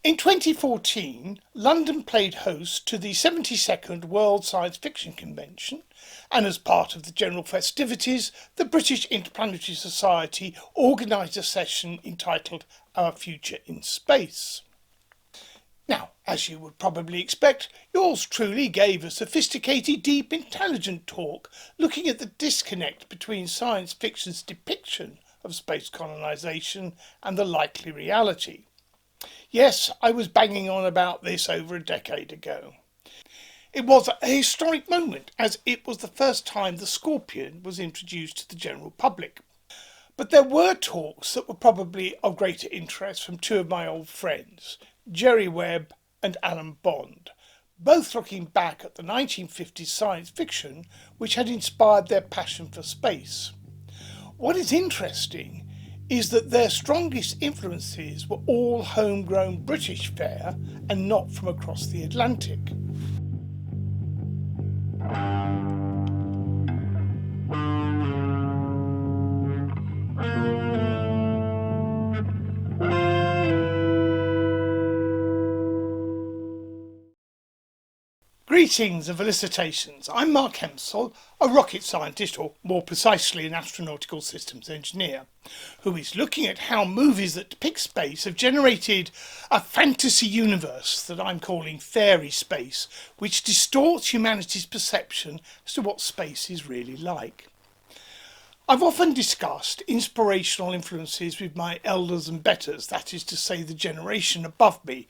In 2014, London played host to the 72nd World Science Fiction Convention, and as part of the general festivities, the British Interplanetary Society organised a session entitled Our Future in Space. Now, as you would probably expect, yours truly gave a sophisticated, deep, intelligent talk looking at the disconnect between science fiction's depiction of space colonisation and the likely reality. Yes, I was banging on about this over a decade ago. It was a historic moment, as it was the first time the Scorpion was introduced to the general public. But there were talks that were probably of greater interest from two of my old friends, Jerry Webb and Alan Bond, both looking back at the 1950s science fiction which had inspired their passion for space. What is interesting is that their strongest influences were all homegrown British fare and not from across the Atlantic. Greetings and felicitations. I'm Mark Hempsall, a rocket scientist, or more precisely an astronautical systems engineer, who is looking at how movies that depict space have generated a fantasy universe that I'm calling fairy space, which distorts humanity's perception as to what space is really like. I've often discussed inspirational influences with my elders and betters, that is to say the generation above me,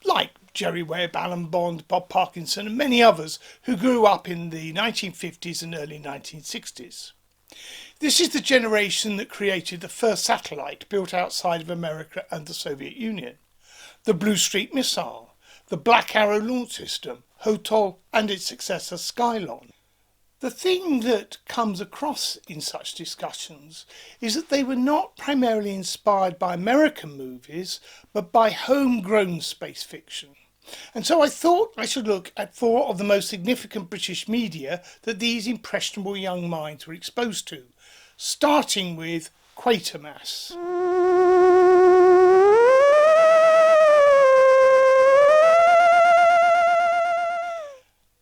like Jerry Webb, Alan Bond, Bob Parkinson and many others who grew up in the 1950s and early 1960s. This is the generation that created the first satellite built outside of America and the Soviet Union, the Blue Streak missile, the Black Arrow launch system, HOTOL and its successor Skylon. The thing that comes across in such discussions is that they were not primarily inspired by American movies, but by homegrown space fiction. And so I thought I should look at four of the most significant British media that these impressionable young minds were exposed to, starting with Quatermass.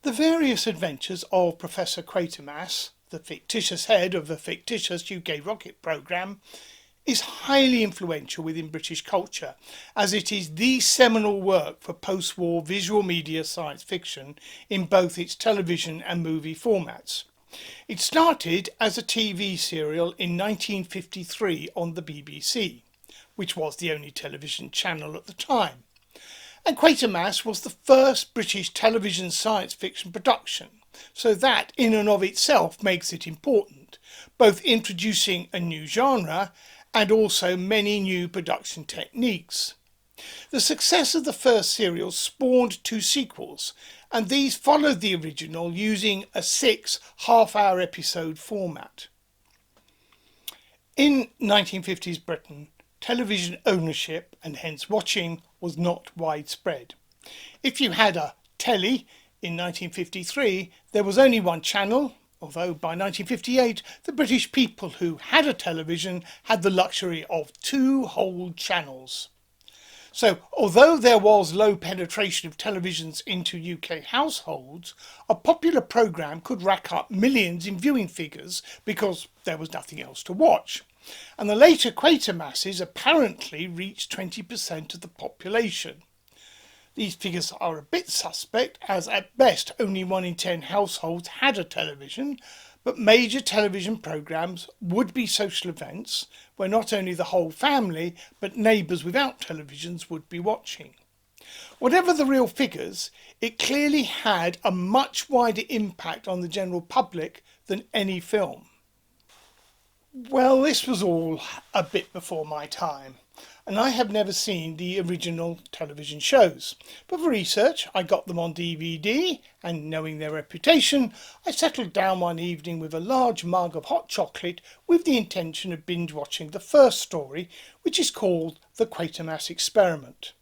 The various adventures of Professor Quatermass, the fictitious head of a fictitious UK rocket programme, is highly influential within British culture, as it is the seminal work for post-war visual media science fiction in both its television and movie formats. It started as a TV serial in 1953 on the BBC, which was the only television channel at the time. And Quatermass was the first British television science fiction production, so that in and of itself makes it important, both introducing a new genre and also many new production techniques. The success of the first serial spawned two sequels, and these followed the original using a 6 half-hour episode format. In 1950s Britain, television ownership and hence watching was not widespread. If you had a telly in 1953, there was only one channel, although by 1958 the British people who had a television had the luxury of 2 whole channels. So although there was low penetration of televisions into UK households, a popular programme could rack up millions in viewing figures because there was nothing else to watch. And the later Quatermasses apparently reached 20% of the population. These figures are a bit suspect, as at best only 1 in 10 households had a television, but major television programmes would be social events where not only the whole family but neighbours without televisions would be watching. Whatever the real figures, it clearly had a much wider impact on the general public than any film. Well, this was all a bit before my time, and I have never seen the original television shows. But for research, I got them on DVD, and knowing their reputation, I settled down one evening with a large mug of hot chocolate with the intention of binge watching the first story, which is called The Quatermass Experiment.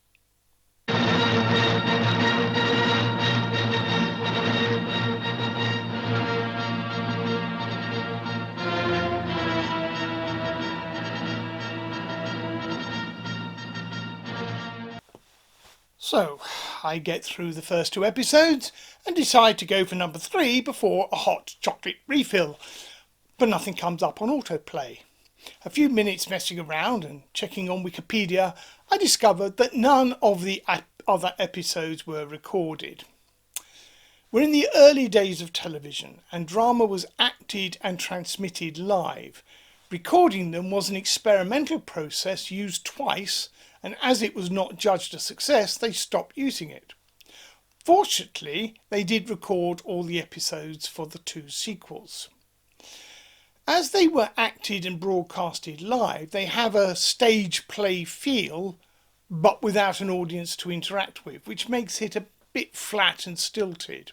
So I get through the first 2 episodes and decide to go for number 3 before a hot chocolate refill, but nothing comes up on autoplay. A few minutes messing around and checking on Wikipedia, I discovered that none of the other episodes were recorded. We're in the early days of television and drama was acted and transmitted live. Recording them was an experimental process used twice, and as it was not judged a success, they stopped using it. Fortunately, they did record all the episodes for the 2 sequels. As they were acted and broadcasted live, they have a stage play feel, but without an audience to interact with, which makes it a bit flat and stilted.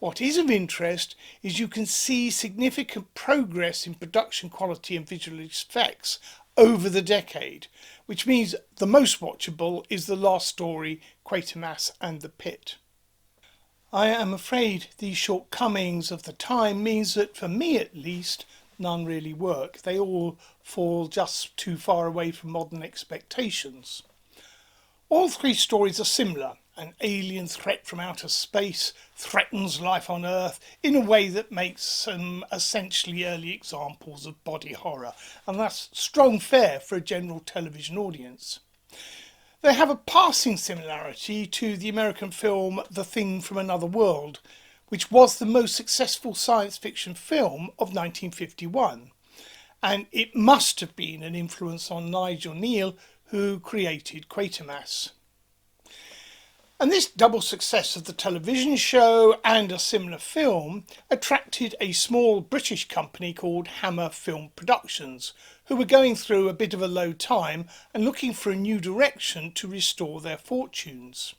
What is of interest is you can see significant progress in production quality and visual effects over the decade, which means the most watchable is The Last Story, Quatermass and The Pit. I am afraid these shortcomings of the time means that, for me at least, none really work. They all fall just too far away from modern expectations. All 3 stories are similar. An alien threat from outer space threatens life on Earth in a way that makes them essentially early examples of body horror, and that's strong fare for a general television audience. They have a passing similarity to the American film The Thing from Another World, which was the most successful science fiction film of 1951, and it must have been an influence on Nigel Kneale, who created Quatermass. And this double success of the television show and a similar film attracted a small British company called Hammer Film Productions, who were going through a bit of a low time and looking for a new direction to restore their fortunes.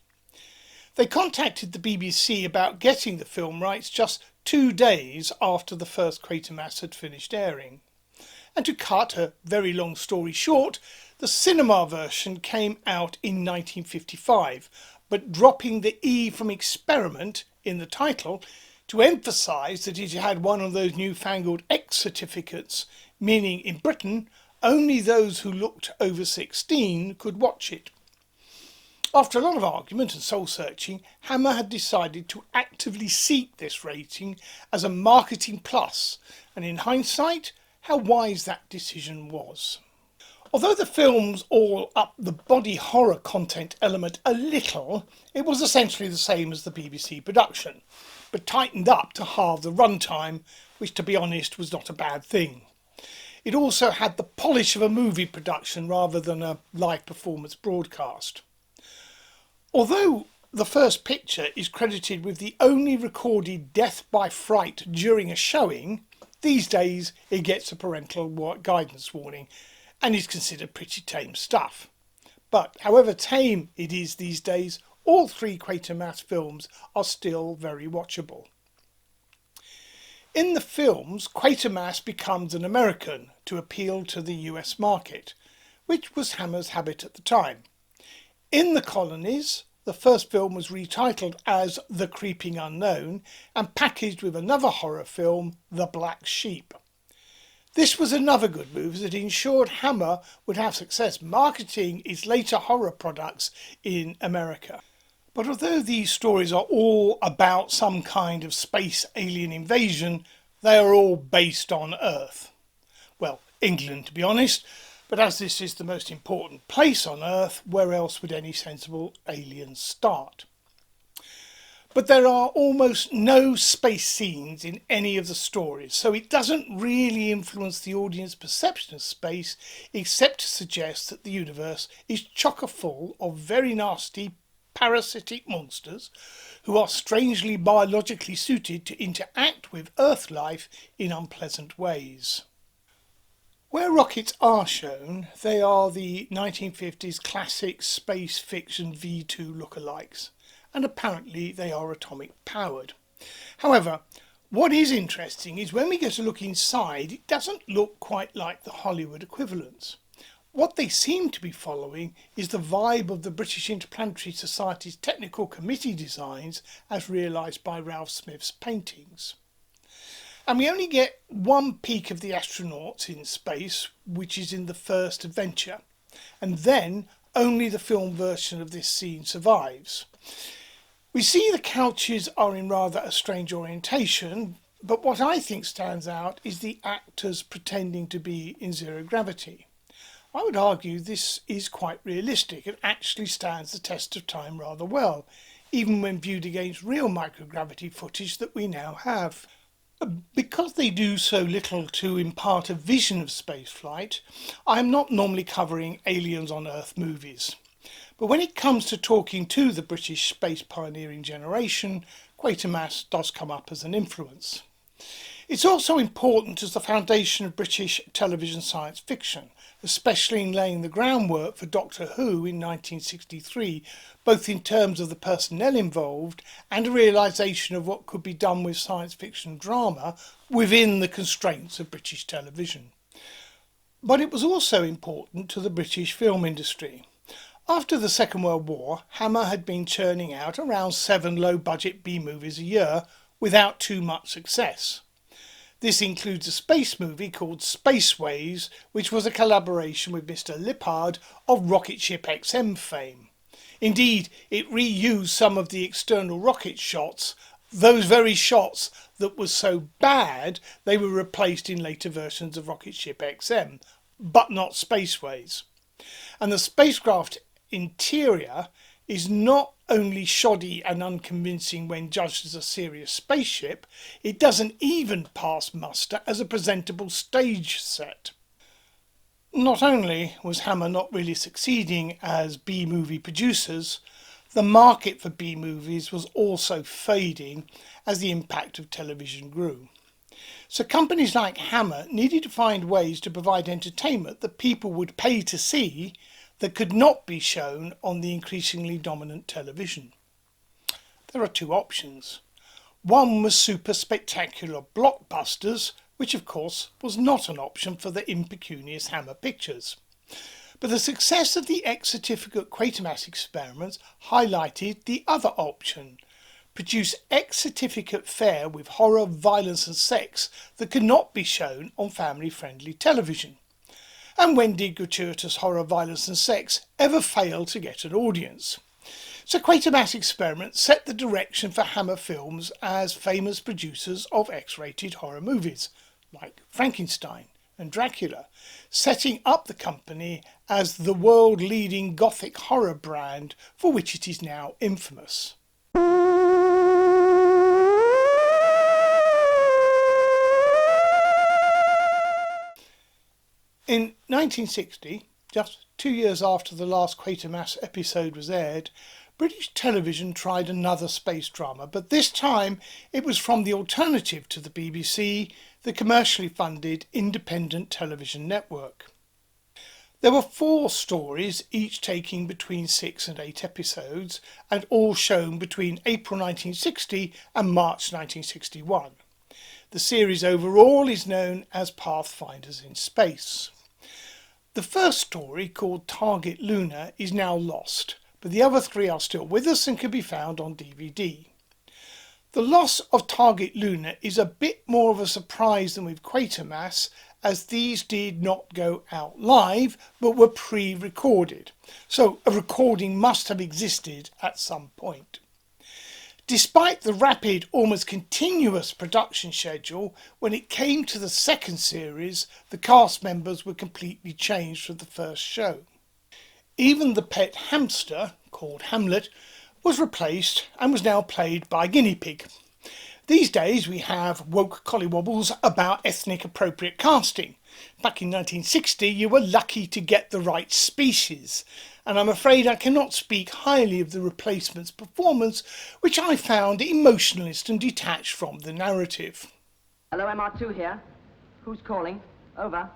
They contacted the BBC about getting the film rights just 2 days after the first Quatermass had finished airing. And to cut a very long story short, the cinema version came out in 1955, but dropping the E from experiment in the title to emphasise that it had one of those newfangled X certificates, meaning in Britain only those who looked over 16 could watch it. After a lot of argument and soul searching, Hammer had decided to actively seek this rating as a marketing plus, and in hindsight, how wise that decision was. Although the films all up the body horror content element a little, it was essentially the same as the BBC production, but tightened up to halve the runtime, which to be honest was not a bad thing. It also had the polish of a movie production rather than a live performance broadcast. Although the first picture is credited with the only recorded death by fright during a showing, these days it gets a parental guidance warning and is considered pretty tame stuff. But however tame it is these days, all 3 Quatermass films are still very watchable. In the films, Quatermass becomes an American to appeal to the US market, which was Hammer's habit at the time. In the colonies, the first film was retitled as The Creeping Unknown and packaged with another horror film, The Black Sheep. This was another good move as it ensured Hammer would have success marketing its later horror products in America. But although these stories are all about some kind of space alien invasion, they are all based on Earth. Well, England to be honest, but as this is the most important place on Earth, where else would any sensible aliens start? But there are almost no space scenes in any of the stories, so it doesn't really influence the audience perception of space, except to suggest that the universe is chock-a-full of very nasty parasitic monsters who are strangely biologically suited to interact with Earth life in unpleasant ways. Where rockets are shown, they are the 1950s classic space fiction V2 lookalikes, and apparently they are atomic powered. However, what is interesting is when we get a look inside, it doesn't look quite like the Hollywood equivalents. What they seem to be following is the vibe of the British Interplanetary Society's technical committee designs as realised by Ralph Smith's paintings. And we only get one peek of the astronauts in space, which is in the first adventure, and then only the film version of this scene survives. We see the couches are in rather a strange orientation, but what I think stands out is the actors pretending to be in zero gravity. I would argue this is quite realistic and actually stands the test of time rather well, even when viewed against real microgravity footage that we now have. Because they do so little to impart a vision of spaceflight, I am not normally covering aliens on Earth movies. But when it comes to talking to the British space pioneering generation, Quatermass does come up as an influence. It's also important as the foundation of British television science fiction, especially in laying the groundwork for Doctor Who in 1963, both in terms of the personnel involved and a realisation of what could be done with science fiction drama within the constraints of British television. But it was also important to the British film industry. After the Second World War, Hammer had been churning out around 7 low-budget B-movies a year without too much success. This includes a space movie called Spaceways, which was a collaboration with Mr. Lippard of Rocket Ship XM fame. Indeed, it reused some of the external rocket shots, those very shots that were so bad they were replaced in later versions of Rocket Ship XM, but not Spaceways. And the spacecraft interior is not only shoddy and unconvincing when judged as a serious spaceship, it doesn't even pass muster as a presentable stage set. Not only was Hammer not really succeeding as B-movie producers, the market for B-movies was also fading as the impact of television grew. So companies like Hammer needed to find ways to provide entertainment that people would pay to see that could not be shown on the increasingly dominant television. There are 2 options. One was super spectacular blockbusters, which of course was not an option for the impecunious Hammer Pictures. But the success of the ex-certificate Quatermass experiments highlighted the other option. Produce ex-certificate fare with horror, violence and sex that could not be shown on family-friendly television. And when did gratuitous horror, violence and sex ever fail to get an audience? So Quatermass experiments set the direction for Hammer Films as famous producers of X-rated horror movies, like Frankenstein and Dracula, setting up the company as the world-leading gothic horror brand for which it is now infamous. In 1960, just 2 years after the last Quatermass episode was aired, British television tried another space drama, but this time it was from the alternative to the BBC, the commercially funded independent television network. There were 4 stories, each taking between 6 and 8 episodes, and all shown between April 1960 and March 1961. The series overall is known as Pathfinders in Space. The first story, called Target Luna, is now lost, but the other 3 are still with us and can be found on DVD. The loss of Target Luna is a bit more of a surprise than with Quatermass, as these did not go out live but were pre-recorded, so a recording must have existed at some point. Despite the rapid, almost continuous production schedule, when it came to the second series, the cast members were completely changed from the first show. Even the pet hamster, called Hamlet, was replaced and was now played by a guinea pig. These days we have woke collywobbles about ethnic appropriate casting. Back in 1960 you were lucky to get the right species, and I'm afraid I cannot speak highly of the replacement's performance, which I found emotionless and detached from the narrative. Hello, MR2 here. Who's calling? Over.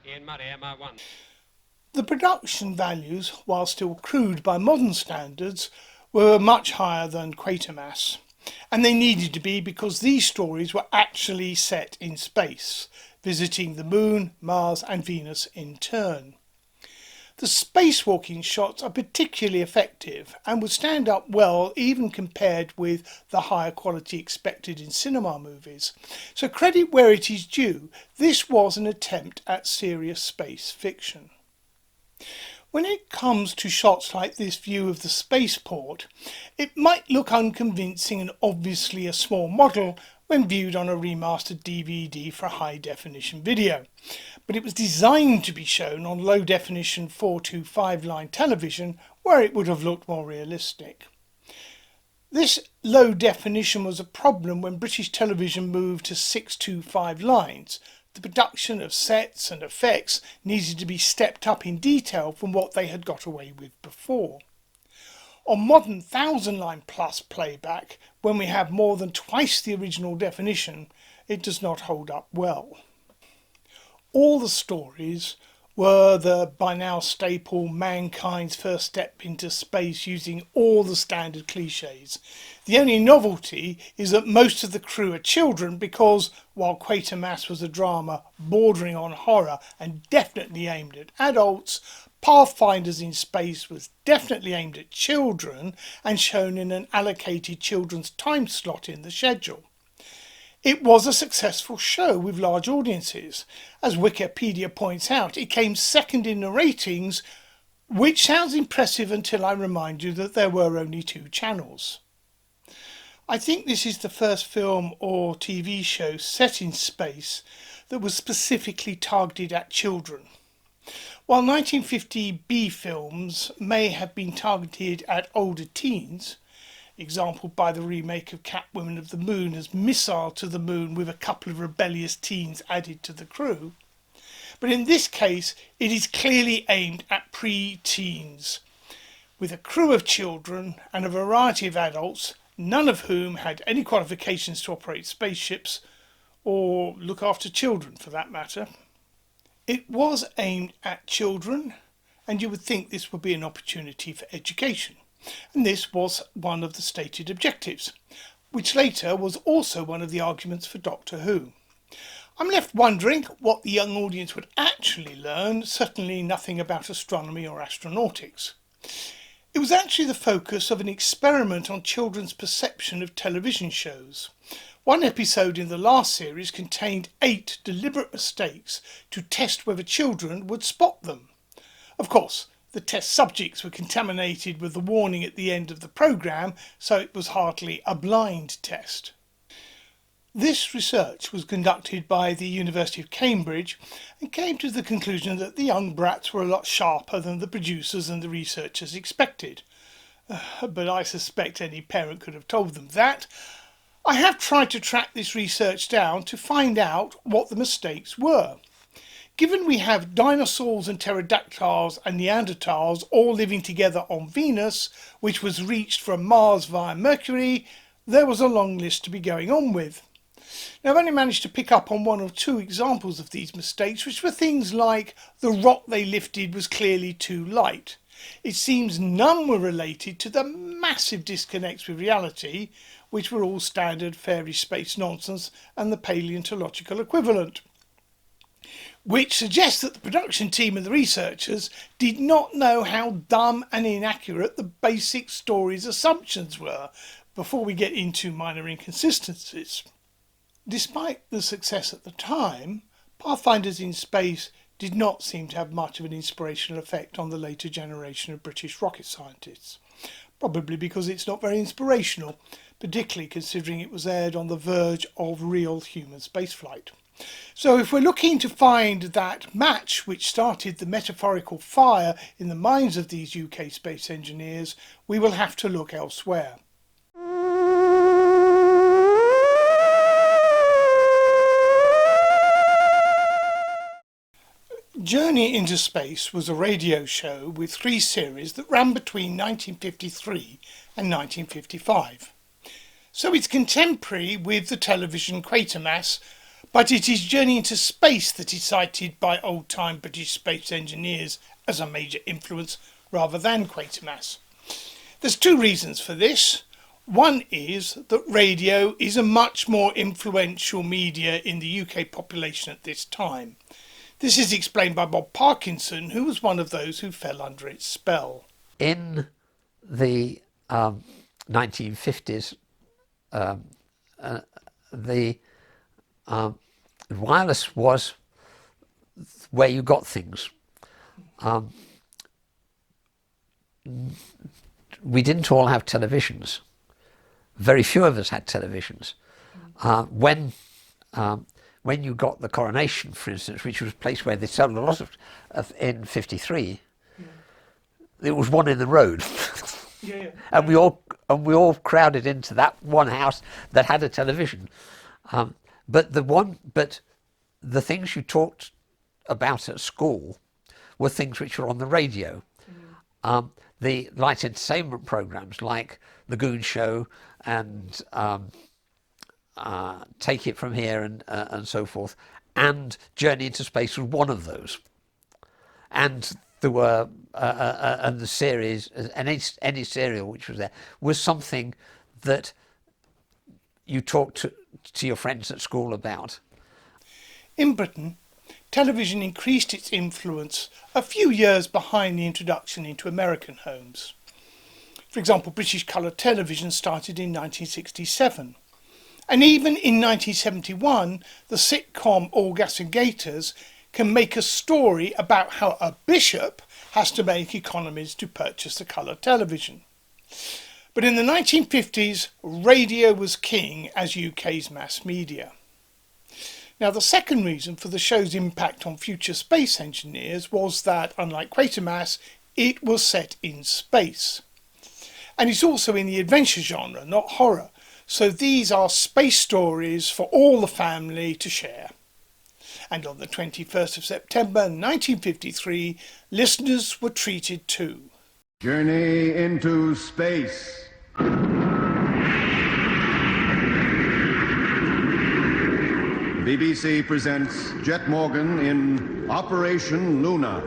Ian Murray, MR1. The production values, while still crude by modern standards, were much higher than Quatermass. And they needed to be because these stories were actually set in space, visiting the Moon, Mars and Venus in turn. The spacewalking shots are particularly effective and would stand up well even compared with the higher quality expected in cinema movies. So credit where it is due, this was an attempt at serious space fiction. When it comes to shots like this view of the spaceport, it might look unconvincing and obviously a small model when viewed on a remastered DVD for a high definition video, but it was designed to be shown on low definition 425 line television where it would have looked more realistic. This low definition was a problem when British television moved to 625 lines. The production of sets and effects needed to be stepped up in detail from what they had got away with before. On modern 1000 line plus playback, when we have more than twice the original definition, it does not hold up well. All the stories were the by now staple mankind's first step into space using all the standard cliches. The only novelty is that most of the crew are children because, while Quatermass was a drama bordering on horror and definitely aimed at adults, Pathfinders in Space was definitely aimed at children and shown in an allocated children's time slot in the schedule. It was a successful show with large audiences. As Wikipedia points out, it came second in the ratings, which sounds impressive until I remind you that there were only 2 channels. I think this is the first film or TV show set in space that was specifically targeted at children. While 1950 B films may have been targeted at older teens, exampled by the remake of Catwoman of the Moon as Missile to the Moon with a couple of rebellious teens added to the crew. But in this case, it is clearly aimed at pre-teens, with a crew of children and a variety of adults, none of whom had any qualifications to operate spaceships or look after children for that matter. It was aimed at children, and you would think this would be an opportunity for education. And this was one of the stated objectives, which later was also one of the arguments for Doctor Who. I'm left wondering what the young audience would actually learn, certainly nothing about astronomy or astronautics. It was actually the focus of an experiment on children's perception of television shows. One episode in the last series contained 8 deliberate mistakes to test whether children would spot them. Of course, the test subjects were contaminated with the warning at the end of the programme, so it was hardly a blind test. This research was conducted by the University of Cambridge and came to the conclusion that the young brats were a lot sharper than the producers and the researchers expected. But I suspect any parent could have told them that. I have tried to track this research down to find out what the mistakes were. Given we have dinosaurs and pterodactyls and Neanderthals all living together on Venus, which was reached from Mars via Mercury, there was a long list to be going on with. Now I've only managed to pick up on 1 or 2 examples of these mistakes, which were things like the rock they lifted was clearly too light. It seems none were related to the massive disconnects with reality, which were all standard fairy space nonsense and the paleontological equivalent, which suggests that the production team and the researchers did not know how dumb and inaccurate the basic story's assumptions were before we get into minor inconsistencies. Despite the success at the time, Pathfinders in Space did not seem to have much of an inspirational effect on the later generation of British rocket scientists, probably because it's not very inspirational, particularly considering it was aired on the verge of real human spaceflight. So if we're looking to find that match which started the metaphorical fire in the minds of these UK space engineers, we will have to look elsewhere. Journey into Space was a radio show with 3 series that ran between 1953 and 1955. So it's contemporary with the television Quatermass, but it is Journey into Space that is cited by old-time British space engineers as a major influence rather than Quatermass. There's 2 reasons for this. One is that radio is a much more influential media in the UK population at this time. This is explained by Bob Parkinson, who was one of those who fell under its spell. In the 1950s, the wireless was where you got things. we didn't all have televisions. Very few of us had televisions. When you got the coronation, for instance, which was a place where they sold a lot of in '53, there was one in the road. And we all crowded into that one house that had a television. But the things you talked about at school were things which were on the radio. The light entertainment programs like The Goon Show and Take It From Here and so forth, and Journey into Space was one of those. And there were and the series, and any serial which was there was something that you talked to your friends at school about. In Britain, television increased its influence a few years behind the introduction into American homes. For example, British colour television started in 1967. And even in 1971, the sitcom All Gas and Gators can make a story about how a bishop has to make economies to purchase a colour television. But in the 1950s, radio was king as UK's mass media. Now, the second reason for the show's impact on future space engineers was that, unlike Quatermass, it was set in space. And it's also in the adventure genre, not horror. So these are space stories for all the family to share. And on the 21st of September 1953, listeners were treated to Journey into Space. BBC presents Jet Morgan in Operation Luna.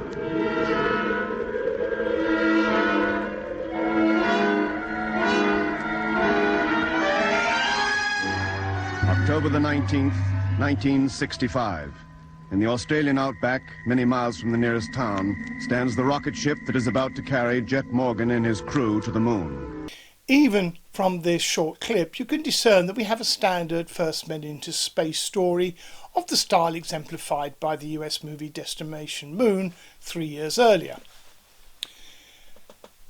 October the 19th, 1965. In the Australian outback, many miles from the nearest town, stands the rocket ship that is about to carry Jet Morgan and his crew to the moon. Even from this short clip, you can discern that we have a standard first men into space story of the style exemplified by the US movie Destination Moon 3 years earlier.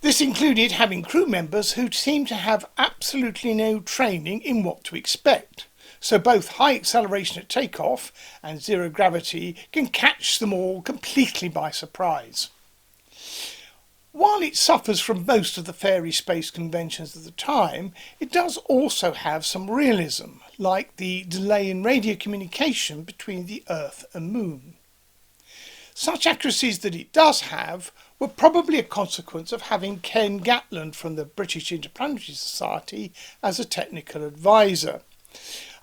This included having crew members who seemed to have absolutely no training in what to expect. So both high acceleration at takeoff and zero gravity can catch them all completely by surprise. While it suffers from most of the fairy space conventions of the time, it does also have some realism, like the delay in radio communication between the Earth and Moon. Such accuracies that it does have were probably a consequence of having Ken Gatland from the British Interplanetary Society as a technical advisor.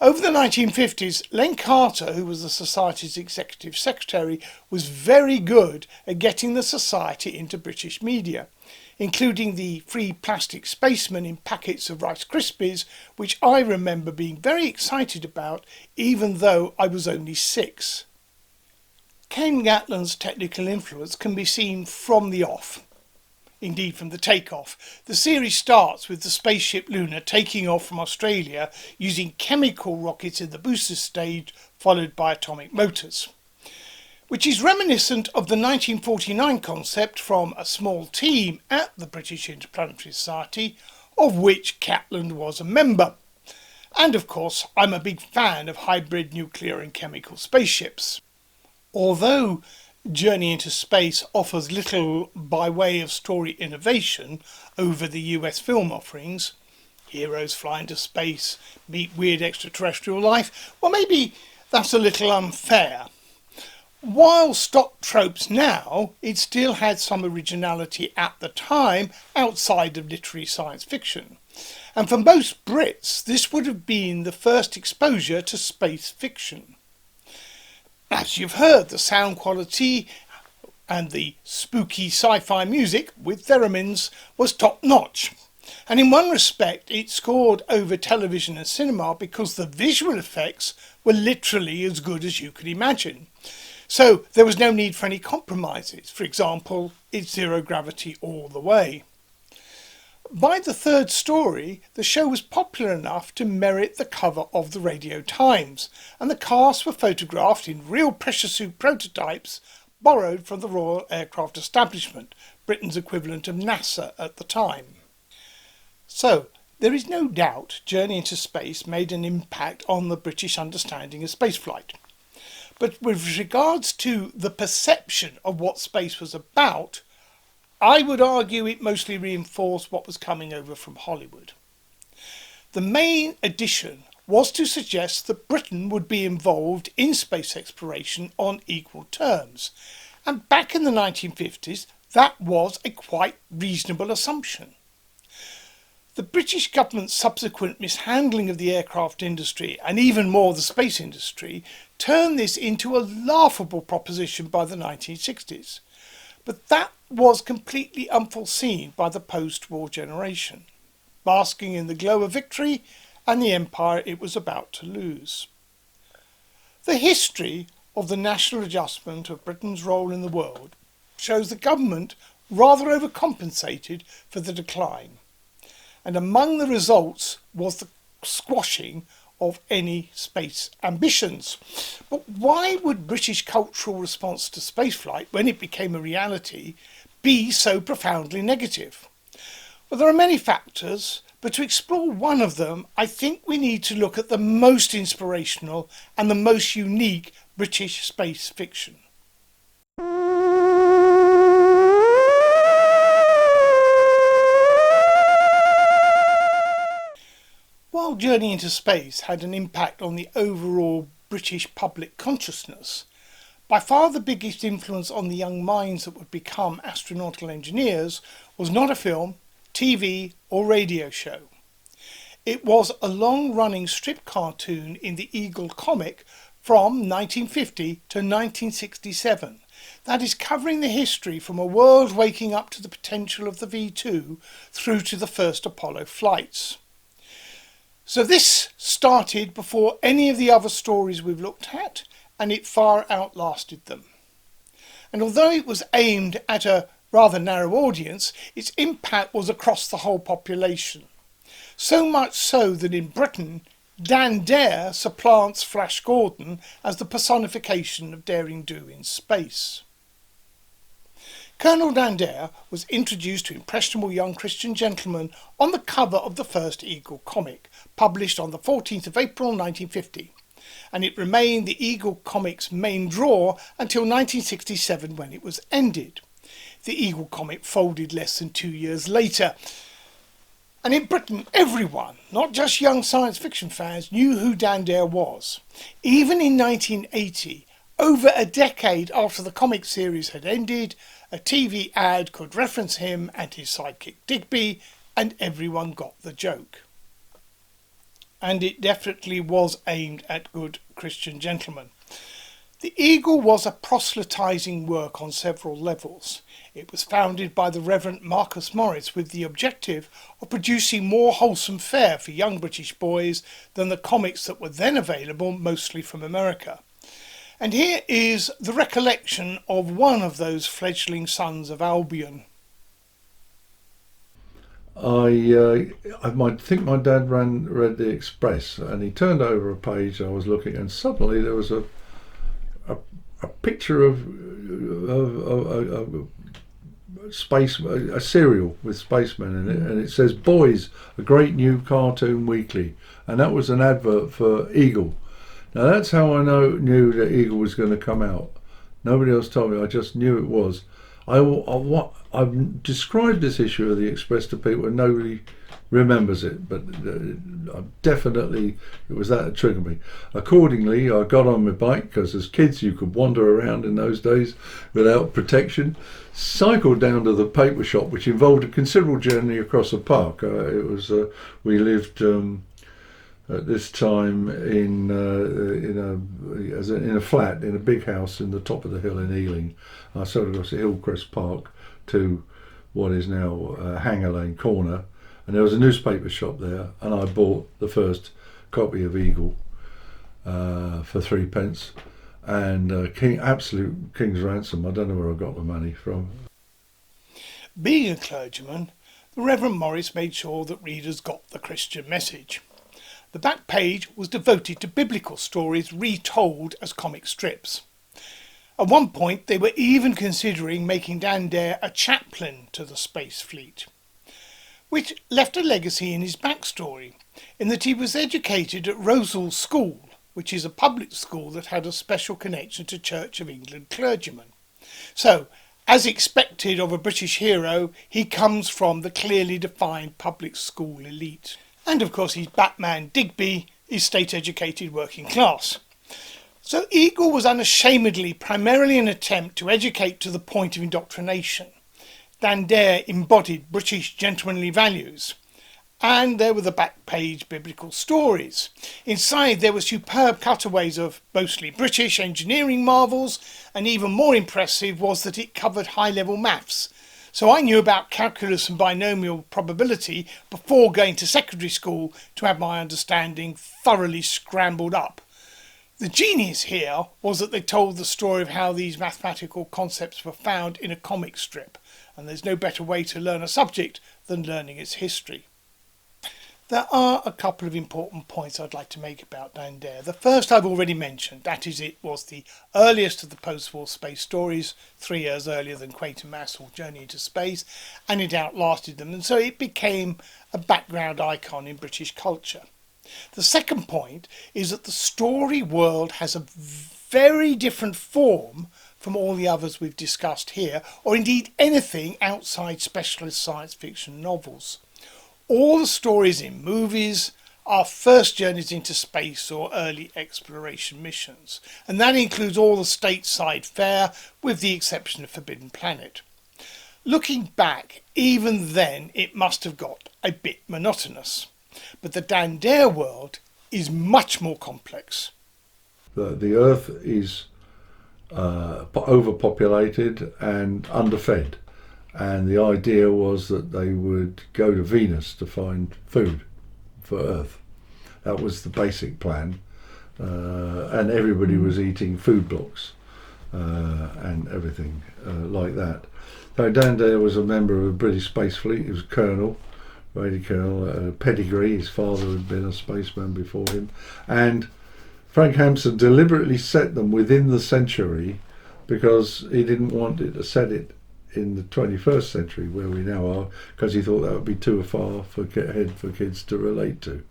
Over the 1950s, Len Carter, who was the Society's executive secretary, was very good at getting the Society into British media, including the free plastic spacemen in packets of Rice Krispies, which I remember being very excited about, even though I was only 6. Ken Gatland's technical influence can be seen from the off. Indeed, from the takeoff. The series starts with the spaceship Luna taking off from Australia using chemical rockets in the booster stage, followed by atomic motors, which is reminiscent of the 1949 concept from a small team at the British Interplanetary Society, of which Gatland was a member. And of course, I'm a big fan of hybrid nuclear and chemical spaceships. Although Journey into Space offers little by way of story innovation over the US film offerings, heroes fly into space, meet weird extraterrestrial life, well, maybe that's a little unfair. While stock tropes now, it still had some originality at the time outside of literary science fiction. And for most Brits, this would have been the first exposure to space fiction. As you've heard, the sound quality and the spooky sci-fi music with theremins was top-notch. And in one respect, it scored over television and cinema because the visual effects were literally as good as you could imagine. So there was no need for any compromises. For example, it's zero gravity all the way. By the third story, the show was popular enough to merit the cover of the Radio Times, and the cast were photographed in real pressure suit prototypes borrowed from the Royal Aircraft Establishment, Britain's equivalent of NASA at the time. So, there is no doubt Journey into Space made an impact on the British understanding of spaceflight. But with regards to the perception of what space was about, I would argue it mostly reinforced what was coming over from Hollywood. The main addition was to suggest that Britain would be involved in space exploration on equal terms, and back in the 1950s that was a quite reasonable assumption. The British government's subsequent mishandling of the aircraft industry, and even more the space industry, turned this into a laughable proposition by the 1960s. But that was completely unforeseen by the post-war generation, basking in the glow of victory and the empire it was about to lose. The history of the national adjustment of Britain's role in the world shows the government rather overcompensated for the decline, and among the results was the squashing of any space ambitions. But why would British cultural response to spaceflight, when it became a reality, be so profoundly negative? Well, there are many factors, but to explore one of them, I think we need to look at the most inspirational and the most unique British space fiction. While Journey into Space had an impact on the overall British public consciousness, by far the biggest influence on the young minds that would become astronautical engineers was not a film, TV or radio show. It was a long-running strip cartoon in the Eagle comic from 1950 to 1967 that is covering the history from a world waking up to the potential of the V2 through to the first Apollo flights. So this started before any of the other stories we've looked at, and it far outlasted them. And although it was aimed at a rather narrow audience, its impact was across the whole population. So much so that in Britain, Dan Dare supplants Flash Gordon as the personification of daring do in space. Colonel Dan Dare was introduced to impressionable young Christian gentlemen on the cover of the first Eagle comic, published on the 14th of April 1950, and it remained the Eagle comic's main draw until 1967 when it was ended. The Eagle comic folded less than 2 years later, and in Britain everyone, not just young science fiction fans, knew who Dan Dare was. Even in 1980, over a decade after the comic series had ended, a TV ad could reference him and his sidekick Digby, and everyone got the joke. And it definitely was aimed at good Christian gentlemen. The Eagle was a proselytising work on several levels. It was founded by the Reverend Marcus Morris with the objective of producing more wholesome fare for young British boys than the comics that were then available, mostly from America. And here is the recollection of one of those fledgling sons of Albion. I think my dad read the Express, and he turned over a page I was looking, and suddenly there was a picture of space, a cereal with spacemen in it, and it says "Boys, a great new cartoon weekly," and that was an advert for Eagle. Now that's how I knew that Eagle was going to come out. Nobody else told me. I just knew it was. I've described this issue of the Express to people and nobody remembers it, but definitely it was that triggered me. Accordingly, I got on my bike, because as kids you could wander around in those days without protection, cycled down to the paper shop, which involved a considerable journey across a park. We lived at this time in a flat in a big house in the top of the hill in Ealing. I sort of got to Hillcrest Park to what is now Hanger Lane Corner, and there was a newspaper shop there, and I bought the first copy of Eagle for 3p, and absolute king's ransom. I don't know where I got the money from. Being a clergyman, the Reverend Morris made sure that readers got the Christian message. The back page was devoted to biblical stories retold as comic strips. At one point, they were even considering making Dan Dare a chaplain to the space fleet, which left a legacy in his backstory, in that he was educated at Rosal School, which is a public school that had a special connection to Church of England clergymen. So, as expected of a British hero, he comes from the clearly defined public school elite. And of course his Batman Digby is state-educated working class. So Eagle was unashamedly primarily an attempt to educate to the point of indoctrination. Dan Dare embodied British gentlemanly values. And there were the back page biblical stories. Inside there were superb cutaways of mostly British engineering marvels, and even more impressive was that it covered high-level maths. So I knew about calculus and binomial probability before going to secondary school to have my understanding thoroughly scrambled up. The genius here was that they told the story of how these mathematical concepts were found in a comic strip, and there's no better way to learn a subject than learning its history. There are a couple of important points I'd like to make about Dan Dare. The first I've already mentioned, that is, it was the earliest of the post-war space stories, 3 years earlier than Quatermass or Journey into Space, and it outlasted them, and so it became a background icon in British culture. The second point is that the story world has a very different form from all the others we've discussed here, or indeed anything outside specialist science fiction novels. All the stories in movies are first journeys into space or early exploration missions, and that includes all the stateside fare with the exception of Forbidden Planet. Looking back, even then it must have got a bit monotonous, but the Dan Dare world is much more complex. The Earth is overpopulated and underfed. And the idea was that they would go to Venus to find food for Earth. That was the basic plan. And everybody was eating food blocks and everything like that. So Dan Dare was a member of the British Space Fleet. He was Colonel, Brady Colonel, pedigree. His father had been a spaceman before him. And Frank Hampson deliberately set them within the century because he didn't want it to set it in the 21st century where we now are, because he thought that would be too far ahead for kids to relate to.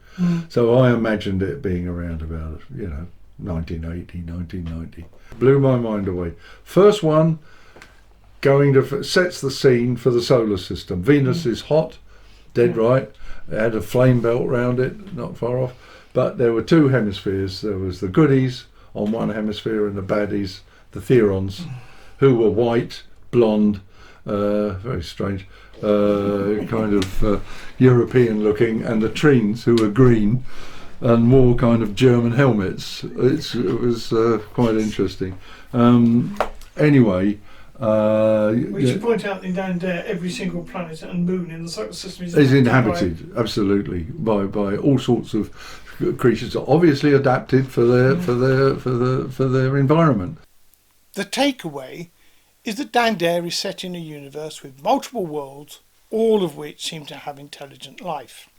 So I imagined it being around about 1980, 1990. Blew my mind away. First one sets the scene for the solar system. Venus is hot, dead right. It had a flame belt round it, not far off, but there were two hemispheres. There was the goodies on one hemisphere and the baddies, the Therons, who were white, blonde, very strange, kind of European looking, and the Treens, who were green and wore kind of German helmets. It was quite interesting. Anyway, we should point out in Dan Dare every single planet and moon in the solar system is inhabited, absolutely, by all sorts of creatures, obviously adapted for their environment. The takeaway is that Dan Dare is set in a universe with multiple worlds, all of which seem to have intelligent life.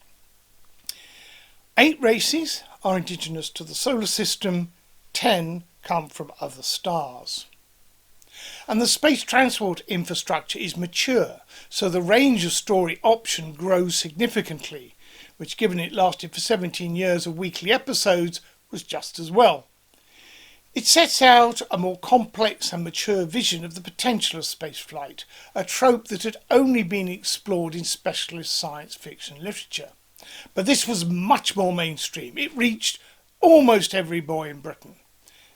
8 races are indigenous to the solar system, 10 come from other stars. And the space transport infrastructure is mature, so the range of story option grows significantly, which, given it lasted for 17 years of weekly episodes, was just as well. It sets out a more complex and mature vision of the potential of spaceflight, a trope that had only been explored in specialist science fiction literature. But this was much more mainstream. It reached almost every boy in Britain.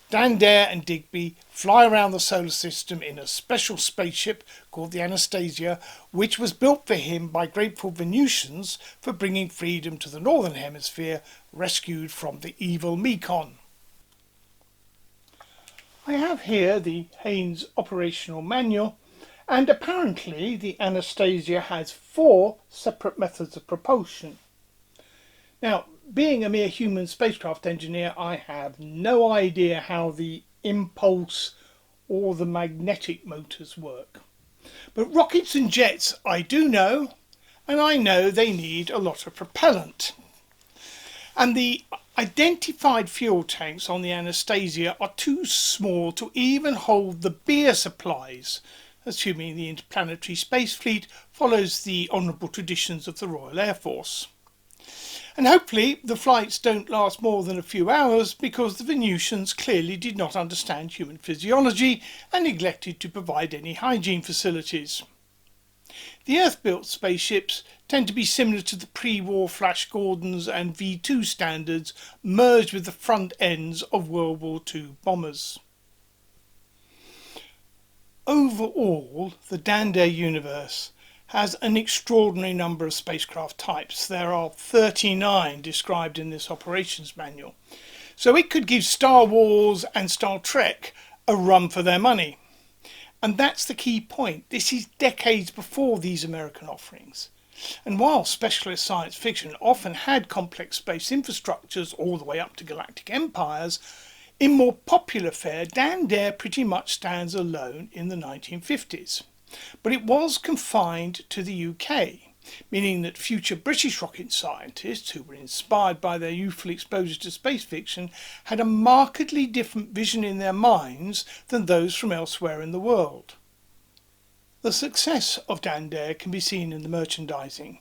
Dan Dare and Digby fly around the solar system in a special spaceship called the Anastasia, which was built for him by grateful Venusians for bringing freedom to the Northern Hemisphere, rescued from the evil Mekon. I have here the Haynes operational manual, and apparently the Anastasia has 4 separate methods of propulsion. Now, being a mere human spacecraft engineer, I have no idea how the impulse or the magnetic motors work. But rockets and jets I do know, and I know they need a lot of propellant. And the Identified fuel tanks on the Anastasia are too small to even hold the beer supplies, assuming the interplanetary space fleet follows the honourable traditions of the Royal Air Force. And hopefully the flights don't last more than a few hours, because the Venusians clearly did not understand human physiology and neglected to provide any hygiene facilities. The Earth-built spaceships tend to be similar to the pre-war Flash Gordons and V-2 standards, merged with the front ends of World War II bombers. Overall, the Dare universe has an extraordinary number of spacecraft types. There are 39 described in this operations manual. So it could give Star Wars and Star Trek a run for their money. And that's the key point. This is decades before these American offerings. And while specialist science fiction often had complex space infrastructures all the way up to galactic empires, in more popular fare, Dare pretty much stands alone in the 1950s. But it was confined to the UK, meaning that future British rocket scientists, who were inspired by their youthful exposure to space fiction, had a markedly different vision in their minds than those from elsewhere in the world. The success of Dare can be seen in the merchandising.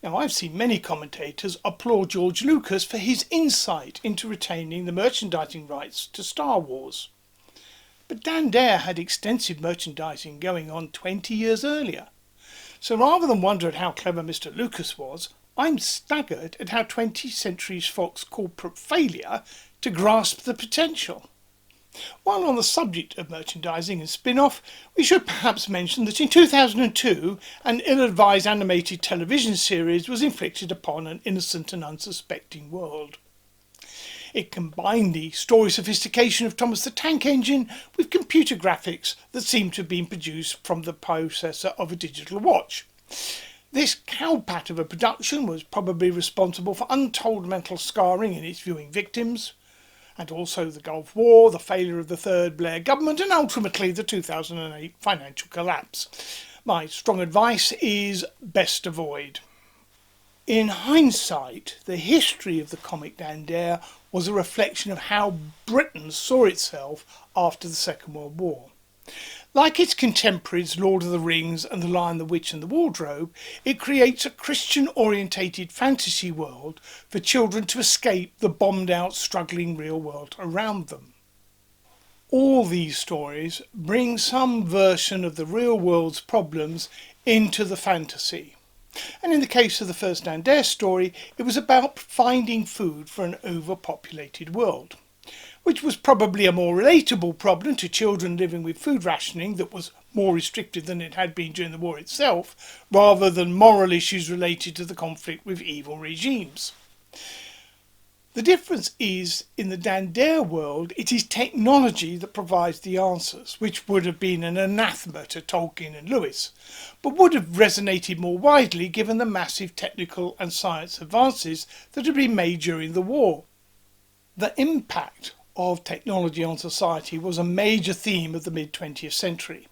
Now, I've seen many commentators applaud George Lucas for his insight into retaining the merchandising rights to Star Wars. But Dare had extensive merchandising going on 20 years earlier. So rather than wonder at how clever Mr. Lucas was, I'm staggered at how 20th Century Fox corporate failure to grasp the potential. While on the subject of merchandising and spin-off, we should perhaps mention that in 2002 an ill-advised animated television series was inflicted upon an innocent and unsuspecting world. It combined the story sophistication of Thomas the Tank Engine with computer graphics that seemed to have been produced from the processor of a digital watch. This cowpat of a production was probably responsible for untold mental scarring in its viewing victims, and also the Gulf War, the failure of the third Blair government, and ultimately the 2008 financial collapse. My strong advice is best avoid. In hindsight, the history of the comic Dare was a reflection of how Britain saw itself after the Second World War. Like its contemporaries Lord of the Rings and The Lion, the Witch and the Wardrobe, it creates a Christian-orientated fantasy world for children to escape the bombed-out, struggling real world around them. All these stories bring some version of the real world's problems into the fantasy. And in the case of the first Dare story, it was about finding food for an overpopulated world, which was probably a more relatable problem to children living with food rationing that was more restricted than it had been during the war itself, rather than moral issues related to the conflict with evil regimes. The difference is, in the Dare world, it is technology that provides the answers, which would have been an anathema to Tolkien and Lewis, but would have resonated more widely given the massive technical and science advances that had been made during the war. The impact of technology on society was a major theme of the mid-20th century,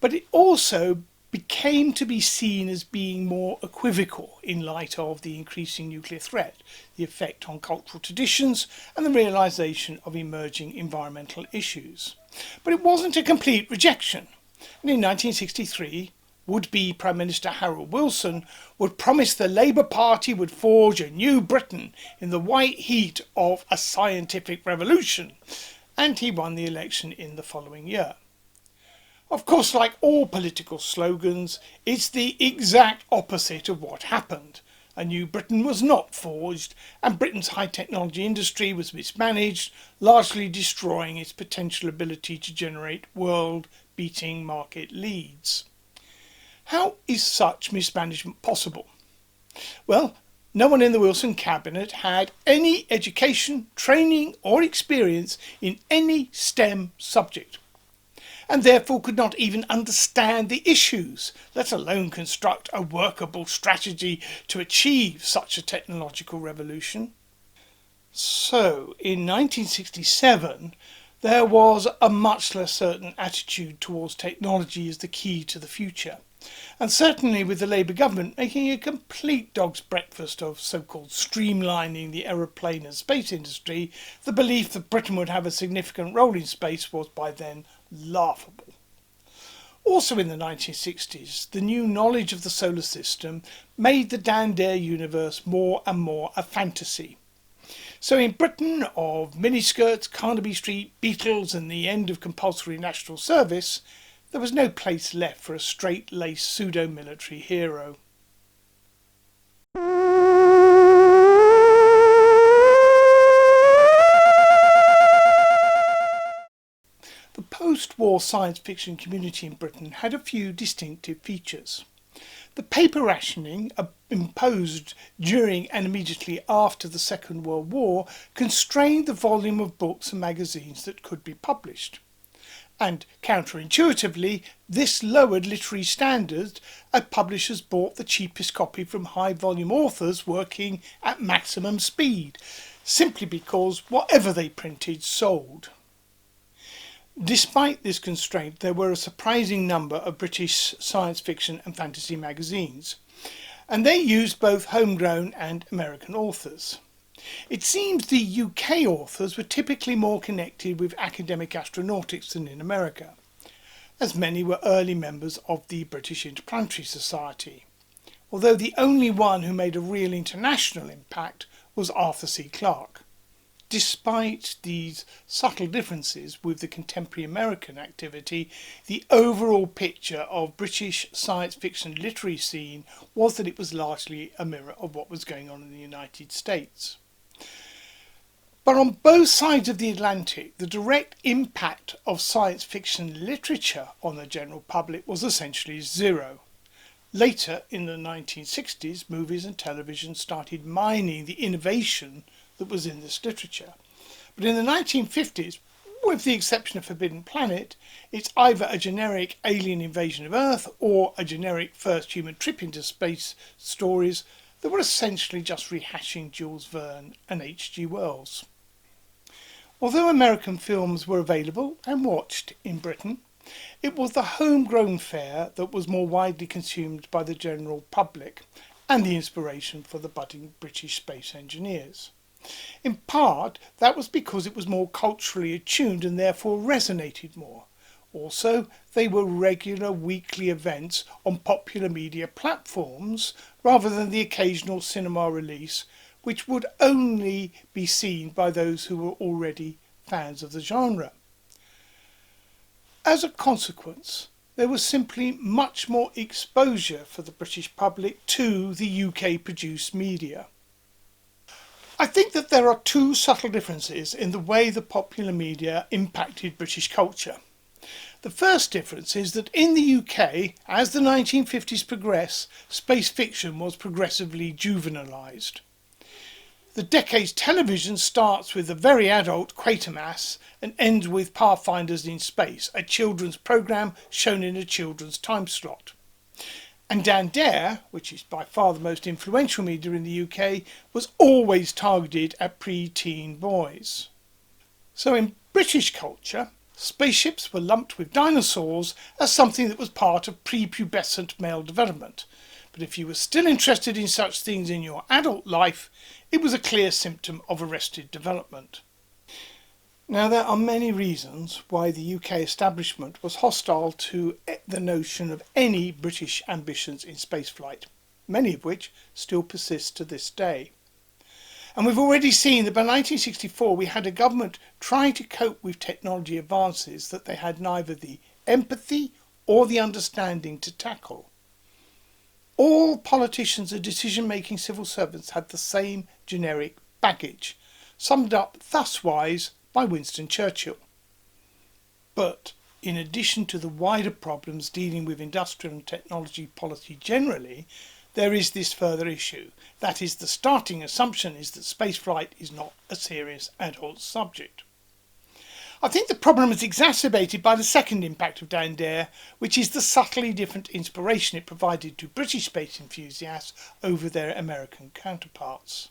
but it also became to be seen as being more equivocal in light of the increasing nuclear threat, the effect on cultural traditions, and the realisation of emerging environmental issues. But it wasn't a complete rejection, and in 1963 would-be Prime Minister Harold Wilson would promise the Labour Party would forge a new Britain in the white heat of a scientific revolution, and he won the election in the following year. Of course, like all political slogans, it's the exact opposite of what happened. A new Britain was not forged, and Britain's high technology industry was mismanaged, largely destroying its potential ability to generate world-beating market leads. How is such mismanagement possible? Well, no one in the Wilson cabinet had any education, training or experience in any STEM subject, and therefore could not even understand the issues, let alone construct a workable strategy to achieve such a technological revolution. So, in 1967, there was a much less certain attitude towards technology as the key to the future. And certainly with the Labour government making a complete dog's breakfast of so-called streamlining the aeroplane and space industry, the belief that Britain would have a significant role in space was by then laughable. Also in the 1960s, the new knowledge of the solar system made the Dan Dare universe more and more a fantasy. So in Britain of miniskirts, Carnaby Street, Beatles and the end of compulsory national service, there was no place left for a straight-laced pseudo-military hero. The post-war science fiction community in Britain had a few distinctive features. The paper rationing imposed during and immediately after the Second World War constrained the volume of books and magazines that could be published. And counterintuitively, this lowered literary standards as publishers bought the cheapest copy from high-volume authors working at maximum speed, simply because whatever they printed sold. Despite this constraint, there were a surprising number of British science fiction and fantasy magazines, and they used both homegrown and American authors. It seems the UK authors were typically more connected with academic astronautics than in America, as many were early members of the British Interplanetary Society, although the only one who made a real international impact was Arthur C. Clarke. Despite these subtle differences with the contemporary American activity, the overall picture of British science fiction literary scene was that it was largely a mirror of what was going on in the United States. But on both sides of the Atlantic, the direct impact of science fiction literature on the general public was essentially zero. Later, in the 1960s, movies and television started mining the innovation that was in this literature. But in the 1950s, with the exception of Forbidden Planet, it's either a generic alien invasion of Earth or a generic first human trip into space stories that were essentially just rehashing Jules Verne and H.G. Wells. Although American films were available and watched in Britain, it was the homegrown fare that was more widely consumed by the general public and the inspiration for the budding British space engineers. In part, that was because it was more culturally attuned and therefore resonated more. Also, they were regular weekly events on popular media platforms rather than the occasional cinema release, which would only be seen by those who were already fans of the genre. As a consequence, there was simply much more exposure for the British public to the UK-produced media. I think that there are two subtle differences in the way the popular media impacted British culture. The first difference is that in the UK, as the 1950s progressed, space fiction was progressively juvenalised. The decade's television starts with the very adult Quatermass and ends with Pathfinders in Space, a children's programme shown in a children's time slot. And Dan Dare, which is by far the most influential media in the UK, was always targeted at pre-teen boys. So in British culture, spaceships were lumped with dinosaurs as something that was part of prepubescent male development. But if you were still interested in such things in your adult life, it was a clear symptom of arrested development. Now, there are many reasons why the UK establishment was hostile to the notion of any British ambitions in spaceflight, many of which still persist to this day. And we've already seen that by 1964 we had a government trying to cope with technology advances that they had neither the empathy or the understanding to tackle. All politicians and decision-making civil servants had the same generic baggage, summed up thuswise by Winston Churchill. But in addition to the wider problems dealing with industrial and technology policy generally, there is this further issue. That is, the starting assumption is that spaceflight is not a serious adult subject. I think the problem is exacerbated by the second impact of Dan Dare, which is the subtly different inspiration it provided to British space enthusiasts over their American counterparts.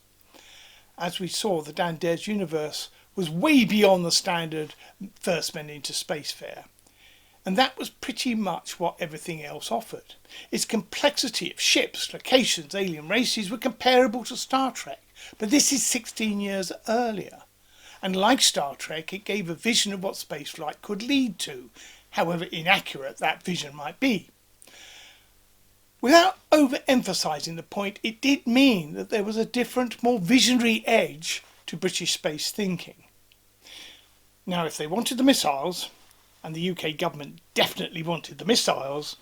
As we saw, the Dan Dare's universe was way beyond the standard first men into space fare. And that was pretty much what everything else offered. Its complexity of ships, locations, alien races were comparable to Star Trek, but this is 16 years earlier. And like Star Trek, it gave a vision of what spaceflight could lead to, however inaccurate that vision might be. Without overemphasising the point, it did mean that there was a different, more visionary edge to British space thinking. Now, if they wanted the missiles, and the UK government definitely wanted the missiles,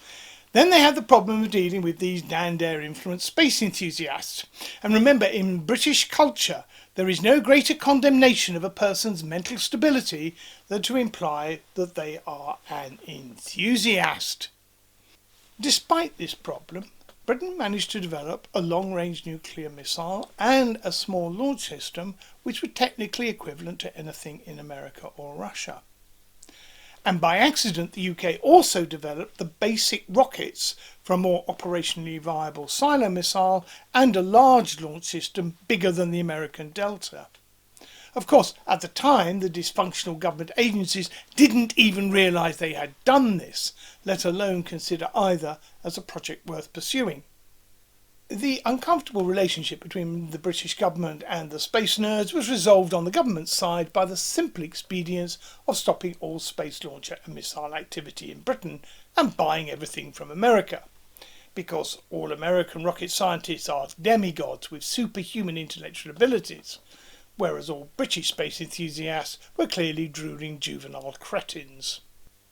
then they had the problem of dealing with these Dan-Dare-influenced space enthusiasts. And remember, in British culture, there is no greater condemnation of a person's mental stability than to imply that they are an enthusiast. Despite this problem, Britain managed to develop a long-range nuclear missile and a small launch system which were technically equivalent to anything in America or Russia. And by accident, the UK also developed the basic rockets for a more operationally viable silo missile and a large launch system bigger than the American Delta. Of course, at the time, the dysfunctional government agencies didn't even realise they had done this, let alone consider either as a project worth pursuing. The uncomfortable relationship between the British government and the space nerds was resolved on the government's side by the simple expedience of stopping all space launcher and missile activity in Britain and buying everything from America. Because all American rocket scientists are demigods with superhuman intellectual abilities, whereas all British space enthusiasts were clearly drooling juvenile cretins.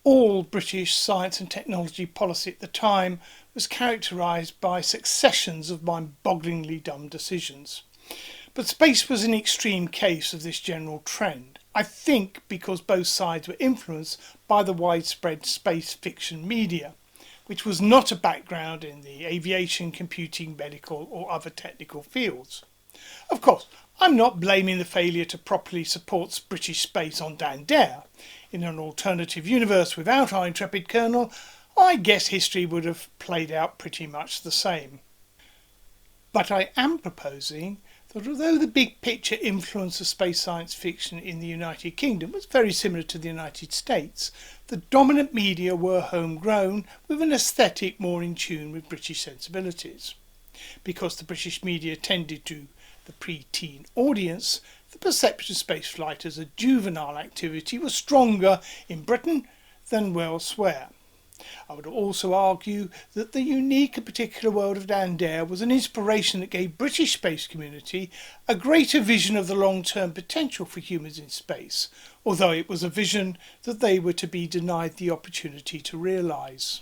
All British science and technology policy at the time was characterised by successions of mind-bogglingly dumb decisions. But space was an extreme case of this general trend, I think because both sides were influenced by the widespread space fiction media, which was not a background in the aviation, computing, medical or other technical fields. Of course, I'm not blaming the failure to properly support British space on Dan-Dare. In an alternative universe without our intrepid colonel, I guess history would have played out pretty much the same. But I am proposing that although the big picture influence of space science fiction in the United Kingdom was very similar to the United States, the dominant media were homegrown with an aesthetic more in tune with British sensibilities. Because the British media tended to the pre-teen audience, the perception of spaceflight as a juvenile activity was stronger in Britain than elsewhere. I would also argue that the unique and particular world of Dan-Dare was an inspiration that gave British space community a greater vision of the long-term potential for humans in space, although it was a vision that they were to be denied the opportunity to realise.